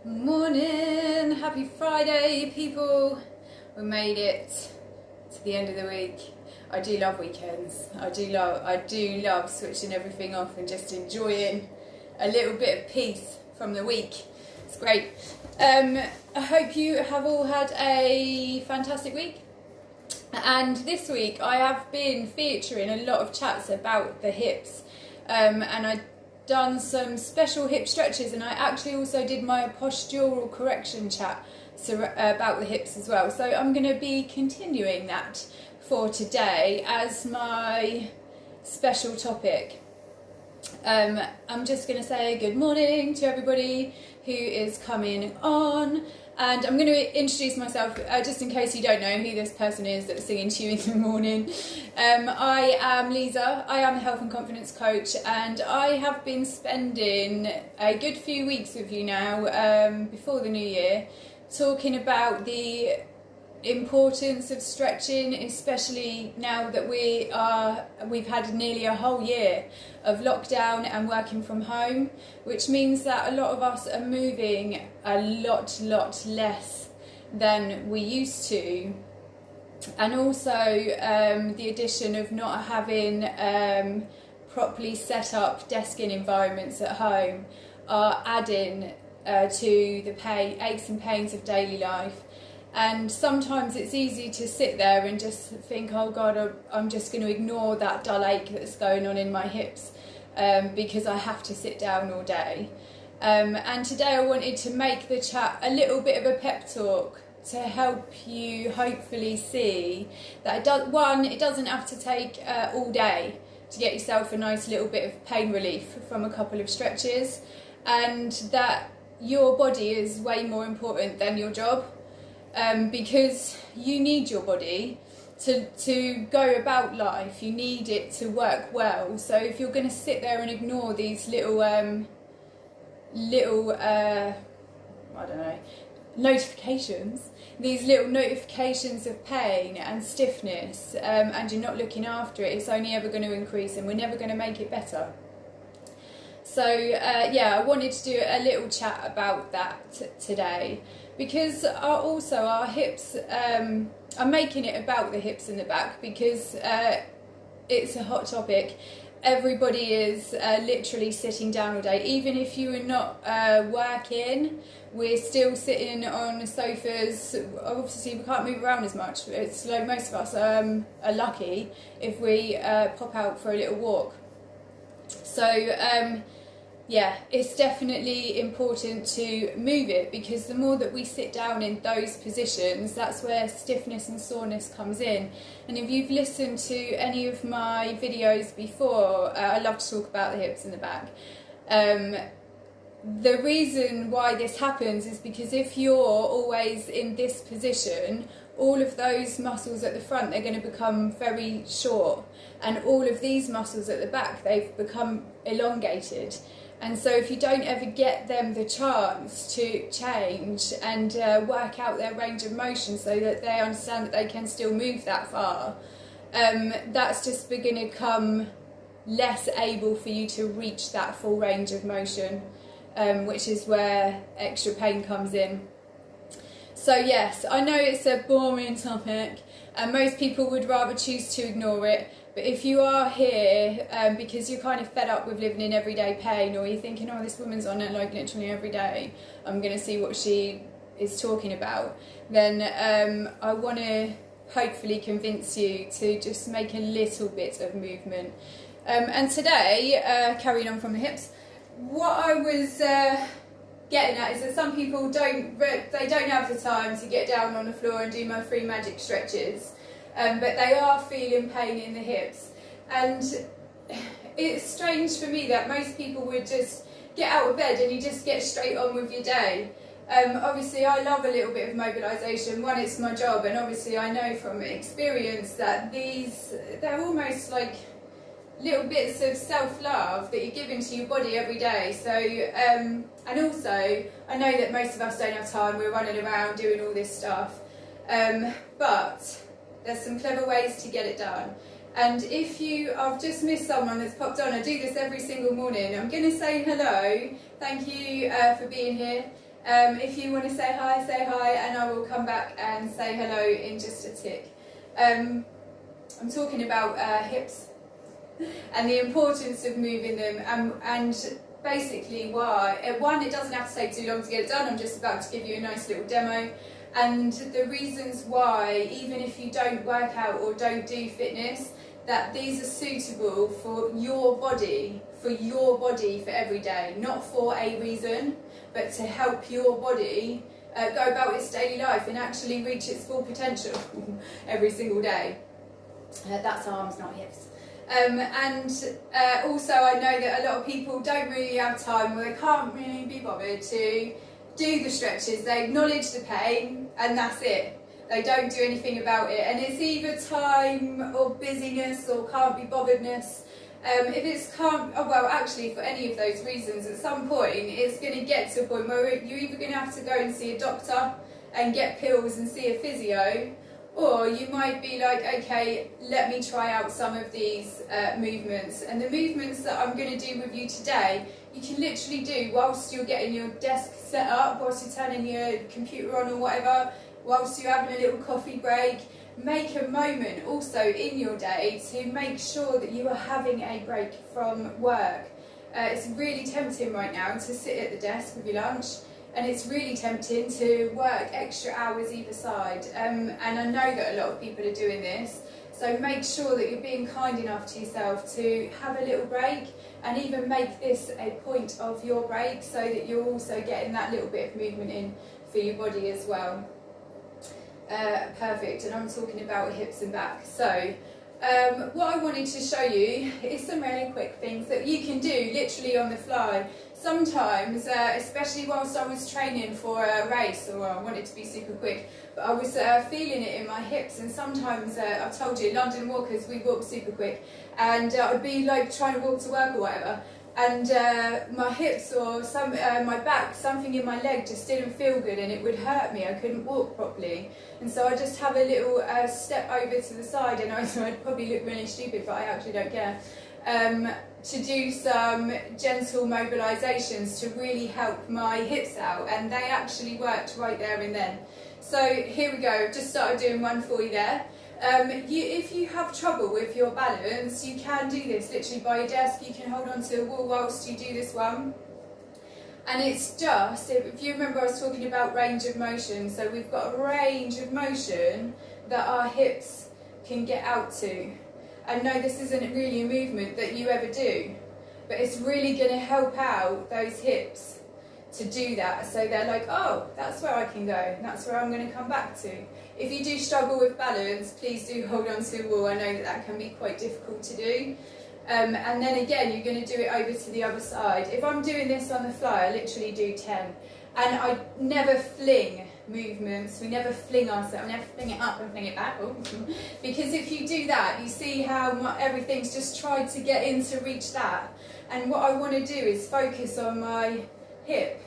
Morning, happy Friday people. We made it to the end of the week. I do love weekends. I do love switching everything off and just enjoying a little bit of peace from the week. It's great. I hope you have all had a fantastic week. And this week I have been featuring a lot of chats about the hips, and I've done some special hip stretches, and I actually also did my postural correction chat about the hips as well. So I'm going to be continuing that for today as my special topic. I'm just going to say good morning to everybody who is coming on, and I'm going to introduce myself just in case you don't know who this person is that's singing to you in the morning. I am Lisa. I am a health and confidence coach, and I have been spending a good few weeks with you now before the new year talking about the importance of stretching, especially now that we've had nearly a whole year of lockdown and working from home, which means that a lot of us are moving a lot less than we used to, and also the addition of not having properly set up desking environments at home are adding to the aches and pains of daily life. And sometimes it's easy to sit there and just think, oh God, I'm just going to ignore that dull ache that's going on in my hips because I have to sit down all day. And today I wanted to make the chat a little bit of a pep talk to help you hopefully see that it doesn't have to take all day to get yourself a nice little bit of pain relief from a couple of stretches, and that your body is way more important than your job. Because you need your body to go about life. You need it to work well. So if you're going to sit there and ignore these little notifications, these little notifications of pain and stiffness, and you're not looking after it, it's only ever going to increase, and we're never going to make it better. So I wanted to do a little chat about that today, because our hips, I'm making it about the hips and the back because it's a hot topic. Everybody is literally sitting down all day. Even if you are not working, we're still sitting on sofas. Obviously we can't move around as much. It's like most of us are lucky if we pop out for a little walk. So it's definitely important to move it, because the more that we sit down in those positions, that's where stiffness and soreness comes in. And if you've listened to any of my videos before, I love to talk about the hips and the back. The reason why this happens is because if you're always in this position, all of those muscles at the front, they're going to become very short, and all of these muscles at the back, they've become elongated. And so if you don't ever get them the chance to change and work out their range of motion so that they understand that they can still move that far, that's just going to become less able for you to reach that full range of motion, which is where extra pain comes in. So yes, I know it's a boring topic and most people would rather choose to ignore it, but if you are here because you're kind of fed up with living in everyday pain, or you're thinking, oh, this woman's on it like literally every day, I'm going to see what she is talking about, then I want to hopefully convince you to just make a little bit of movement. And today, carrying on from the hips, what I was getting at is that some people don't have the time to get down on the floor and do my 3 magic stretches, but they are feeling pain in the hips. And it's strange for me that most people would just get out of bed and you just get straight on with your day. Obviously I love a little bit of mobilisation. One, it's my job, and obviously I know from experience that they're almost like little bits of self-love that you're giving to your body every day. So and also I know that most of us don't have time, we're running around doing all this stuff, but there's some clever ways to get it done. And if I've just missed someone that's popped on, I do this every single morning. I'm going to say hello, thank you for being here. If you want to say hi, and I will come back and say hello in just a tick. I'm talking about hips and the importance of moving them, and basically why. One, it doesn't have to take too long to get it done. I'm just about to give you a nice little demo, and the reasons why, even if you don't work out or don't do fitness, that these are suitable for your body for every day, not for a reason, but to help your body go about its daily life and actually reach its full potential every single day. That's arms, not hips. Also, I know that a lot of people don't really have time, or they can't really be bothered to do the stretches. They acknowledge the pain and that's it. They don't do anything about it, and it's either time or busyness or can't be botheredness. If it's actually for any of those reasons, at some point it's going to get to a point where you're either going to have to go and see a doctor and get pills and see a physio, or you might be like, okay, let me try out some of these movements. And the movements that I'm going to do with you today, you can literally do whilst you're getting your desk set up, whilst you're turning your computer on or whatever, whilst you're having a little coffee break. Make a moment also in your day to make sure that you are having a break from work. It's really tempting right now to sit at the desk with your lunch, and it's really tempting to work extra hours either side. And I know that a lot of people are doing this, so make sure that you're being kind enough to yourself to have a little break, and even make this a point of your break so that you're also getting that little bit of movement in for your body as well. Perfect, and I'm talking about hips and back. So what I wanted to show you is some really quick things that you can do literally on the fly. Sometimes, especially whilst I was training for a race, or I wanted to be super quick, but I was feeling it in my hips, and sometimes, I've told you, London walkers, we walk super quick, and I'd be like trying to walk to work or whatever, and my hips or my back, something in my leg just didn't feel good, and it would hurt me. I couldn't walk properly, and so I just have a little step over to the side, and I'd probably look really stupid, but I actually don't care, to do some gentle mobilisations to really help my hips out, and they actually worked right there and then. So here we go, I've just started doing one for you there. If you have trouble with your balance, you can do this literally by your desk. You can hold on to a wall whilst you do this one. And it's just, if you remember I was talking about range of motion, so we've got a range of motion that our hips can get out to. And no, this isn't really a movement that you ever do, but it's really going to help out those hips to do that. So they're like, oh, that's where I can go, and that's where I'm going to come back to. If you do struggle with balance, please do hold on to a wall. I know that that can be quite difficult to do. And then again, you're going to do it over to the other side. If I'm doing this on the fly, I literally do 10. And I never fling movements. We never fling ourselves. I never fling it up and fling it back. Because if you do that, you see how everything's just tried to get in to reach that. And what I want to do is focus on my hip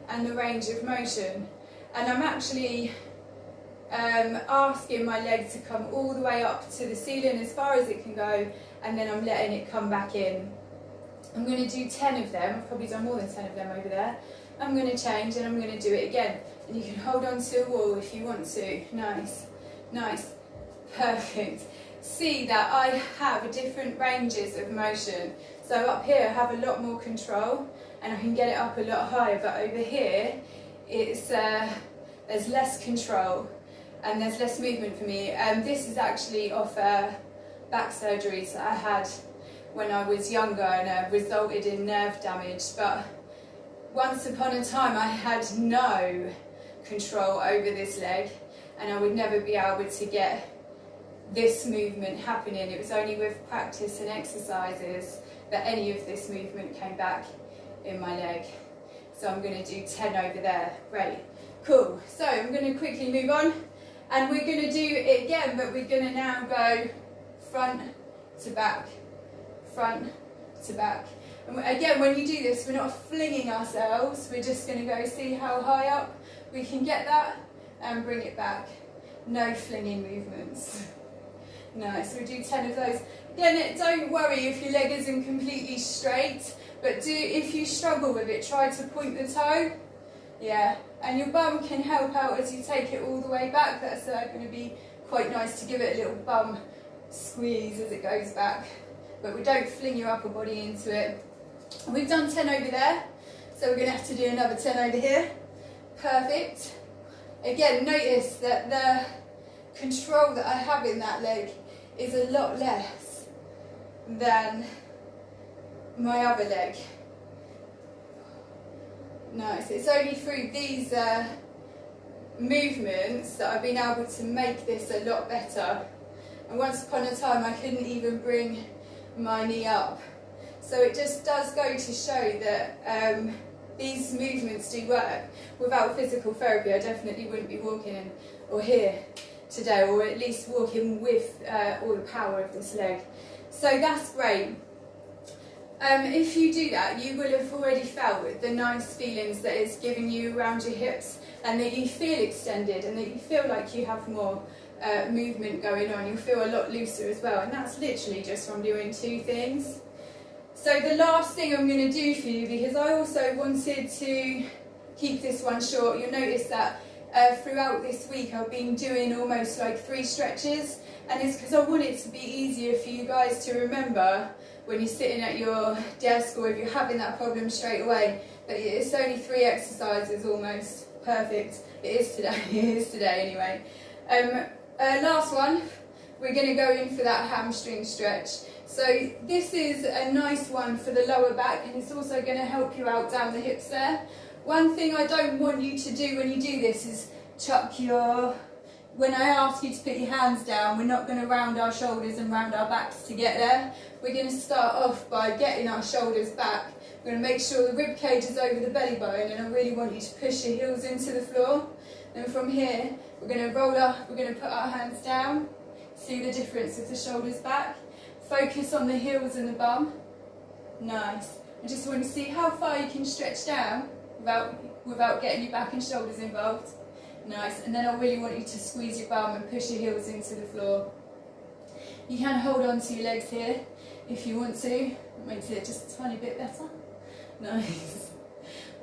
and the range of motion. And I'm actually asking my leg to come all the way up to the ceiling as far as it can go, and then I'm letting it come back in. I'm going to do 10 of them. I've probably done more than 10 of them over there. I'm going to change and I'm going to do it again. And you can hold on to a wall if you want to. Nice, nice, perfect. See that I have different ranges of motion. So up here I have a lot more control and I can get it up a lot higher, but over here it's there's less control and there's less movement for me. This is actually off back surgeries that I had when I was younger, and resulted in nerve damage. But once upon a time I had no control over this leg, and I would never be able to get this movement happening. It was only with practice and exercises that any of this movement came back in my leg. So I'm going to do 10 over there. Great, cool. So I'm going to quickly move on, and we're going to do it again, but we're going to now go front to back, front to back. And again, when you do this, we're not flinging ourselves, we're just going to go see how high up we can get that and bring it back. No flinging movements. Nice, we'll do 10 of those. Again, don't worry if your leg isn't completely straight, but if you struggle with it, try to point the toe Yeah, and your bum can help out as you take it all the way back. That's going to be quite nice to give it a little bum squeeze as it goes back. But we don't fling your upper body into it. We've done 10 over there, so we're going to have to do another 10 over here. Perfect. Again, notice that the control that I have in that leg is a lot less than my other leg. Nice. It's only through these movements that I've been able to make this a lot better. And once upon a time I couldn't even bring my knee up. So it just does go to show that these movements do work. Without physical therapy I definitely wouldn't be walking in or here today, or at least walking with all the power of this leg. So that's great. If you do that, you will have already felt the nice feelings that it's giving you around your hips, and that you feel extended and that you feel like you have more movement going on. You'll feel a lot looser as well, and that's literally just from doing 2 things. So the last thing I'm going to do for you, because I also wanted to keep this one short, you'll notice that throughout this week I've been doing almost like 3 stretches, and it's because I want it to be easier for you guys to remember when you're sitting at your desk, or if you're having that problem straight away, but it's only 3 exercises almost. Perfect. It is today. It is today anyway. Last one, we're going to go in for that hamstring stretch. So this is a nice one for the lower back, and it's also going to help you out down the hips there. One thing I don't want you to do when you do this is chuck your... When I ask you to put your hands down, we're not going to round our shoulders and round our backs to get there. We're going to start off by getting our shoulders back. We're going to make sure the rib cage is over the belly button, and I really want you to push your heels into the floor. And from here, we're going to roll up, we're going to put our hands down. See the difference of the shoulders back. Focus on the heels and the bum. Nice. I just want to see how far you can stretch down without getting your back and shoulders involved. Nice. And then I really want you to squeeze your bum and push your heels into the floor. You can hold on to your legs here if you want to. It makes it just a tiny bit better. Nice.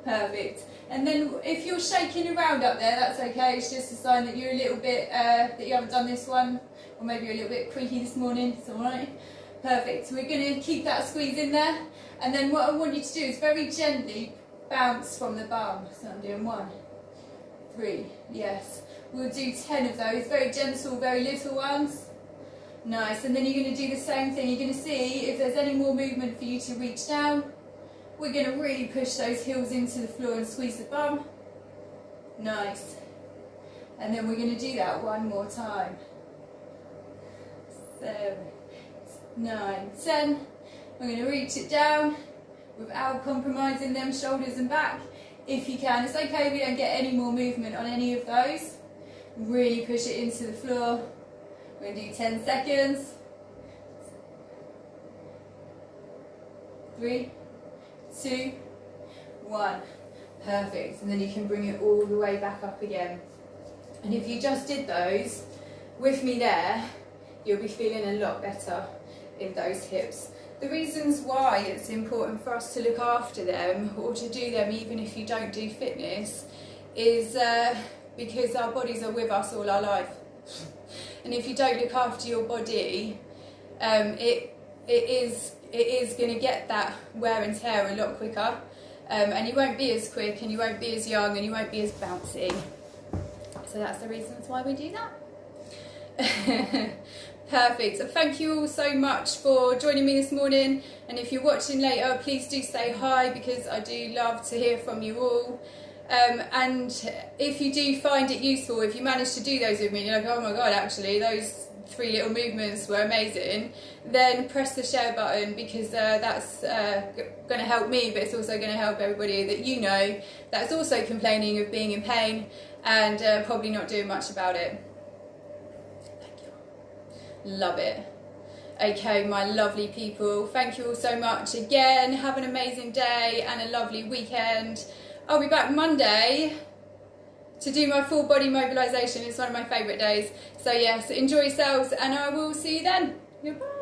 Perfect. And then if you're shaking around up there, that's okay. It's just a sign that you're a little bit, that you haven't done this one, or maybe you're a little bit creaky this morning. It's alright. Perfect. So we're going to keep that squeeze in there. And then what I want you to do is very gently bounce from the bum. So I'm doing 1, 3, yes. We'll do 10 of those, very gentle, very little ones. Nice, and then you're going to do the same thing. You're going to see if there's any more movement for you to reach down. We're going to really push those heels into the floor and squeeze the bum. Nice. And then we're going to do that one more time. 7, 9, 10. We're going to reach it down without compromising them shoulders and back. If you can, it's okay if we don't get any more movement on any of those. Really push it into the floor. We're going to do 10 seconds. 3, 2, 1. Perfect. And then you can bring it all the way back up again. And if you just did those with me there, you'll be feeling a lot better in those hips. The reasons why it's important for us to look after them, or to do them even if you don't do fitness, is because our bodies are with us all our life. And if you don't look after your body, it is going to get that wear and tear a lot quicker, and you won't be as quick, and you won't be as young, and you won't be as bouncy. So that's the reasons why we do that. Perfect. So thank you all so much for joining me this morning, and if you're watching later, please do say hi, because I do love to hear from you all. And if you do find it useful, if you manage to do those with me, you're like, oh my god, actually those 3 little movements were amazing, then press the share button, because that's going to help me, but it's also going to help everybody that you know that's also complaining of being in pain and probably not doing much about it. Thank you. Love it. Okay, my lovely people, thank you all so much again. Have an amazing day and a lovely weekend. I'll be back Monday to do my full body mobilisation. It's one of my favourite days. So yes, enjoy yourselves, and I will see you then. Goodbye.